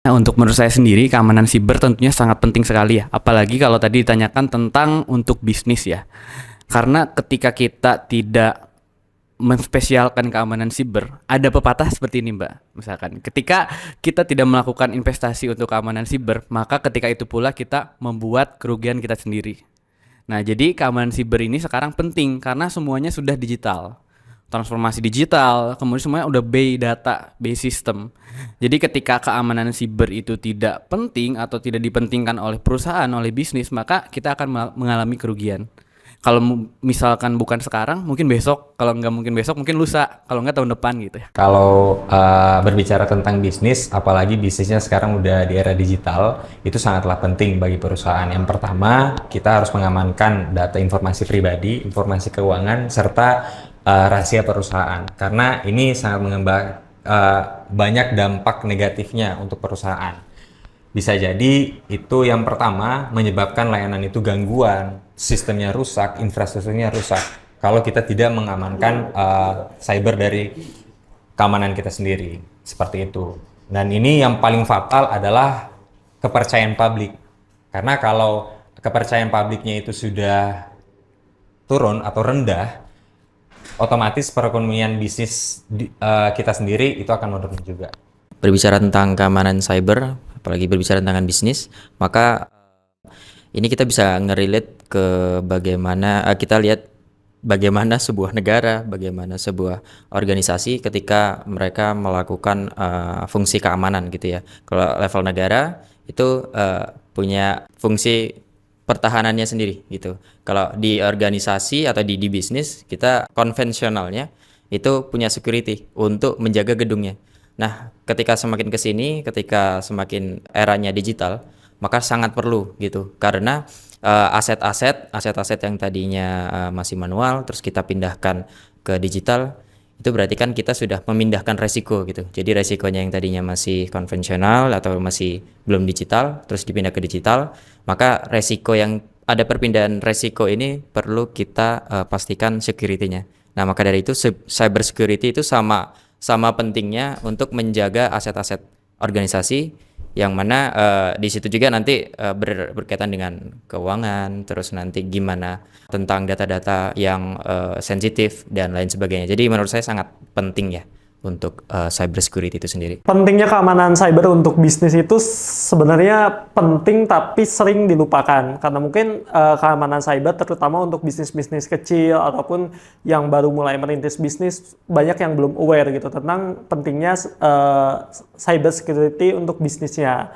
Nah, untuk menurut saya sendiri, keamanan siber tentunya sangat penting sekali ya. Apalagi kalau tadi ditanyakan tentang untuk bisnis ya. Karena ketika kita tidak menspesialkan keamanan siber, ada pepatah seperti ini, Mbak. Misalkan, ketika kita tidak melakukan investasi untuk keamanan siber, maka ketika itu pula kita membuat kerugian kita sendiri. Nah, jadi keamanan siber ini sekarang penting karena semuanya sudah digital. Transformasi digital, kemudian semuanya udah by data, by system. Jadi ketika keamanan siber itu tidak penting atau tidak dipentingkan oleh perusahaan, oleh bisnis, maka kita akan mengalami kerugian. Kalau misalkan bukan sekarang, mungkin besok. Kalau nggak mungkin besok, mungkin lusa. Kalau nggak tahun depan gitu ya. Kalau berbicara tentang bisnis, apalagi bisnisnya sekarang udah di era digital, itu sangatlah penting bagi perusahaan. Yang pertama, kita harus mengamankan data informasi pribadi, informasi keuangan, serta rahasia perusahaan. Karena ini sangat banyak dampak negatifnya untuk perusahaan. Bisa jadi itu yang pertama menyebabkan layanan itu gangguan, sistemnya rusak, infrastrukturnya rusak. Kalau kita tidak mengamankan cyber dari keamanan kita sendiri, seperti itu. Dan ini yang paling fatal adalah kepercayaan publik. Karena kalau kepercayaan publiknya itu sudah turun atau rendah, otomatis perekonomian bisnis kita sendiri itu akan menurun juga. Berbicara tentang keamanan cyber, apalagi berbicara tentang bisnis, maka ini kita bisa ngerelate ke bagaimana kita lihat bagaimana sebuah negara, bagaimana sebuah organisasi ketika mereka melakukan fungsi keamanan gitu ya. Kalau level negara itu punya fungsi pertahanannya sendiri gitu. Kalau di organisasi atau di bisnis kita konvensionalnya itu punya security untuk menjaga gedungnya. Nah, ketika semakin ke sini, ketika semakin eranya digital, maka sangat perlu gitu. Karena aset-aset yang tadinya masih manual terus kita pindahkan ke digital, itu berarti kan kita sudah memindahkan resiko gitu. Jadi resikonya yang tadinya masih konvensional atau masih belum digital terus dipindah ke digital, maka resiko yang ada perpindahan resiko ini perlu kita pastikan security-nya. Nah, maka dari itu cyber security itu sama pentingnya untuk menjaga aset-aset organisasi yang mana di situ juga nanti berkaitan dengan keuangan, terus nanti gimana tentang data-data yang sensitif dan lain sebagainya. Jadi menurut saya sangat penting ya untuk cyber security itu sendiri. Pentingnya keamanan cyber untuk bisnis itu sebenarnya penting tapi sering dilupakan karena mungkin keamanan cyber terutama untuk bisnis-bisnis kecil ataupun yang baru mulai merintis bisnis banyak yang belum aware gitu tentang pentingnya cyber security untuk bisnisnya.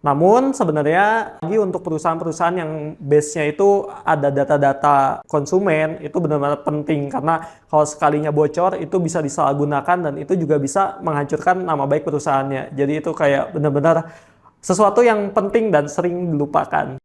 Namun sebenarnya lagi untuk perusahaan-perusahaan yang base-nya itu ada data-data konsumen itu benar-benar penting karena kalau sekalinya bocor itu bisa disalahgunakan dan itu juga bisa menghancurkan nama baik perusahaannya. Jadi itu kayak benar-benar sesuatu yang penting dan sering dilupakan.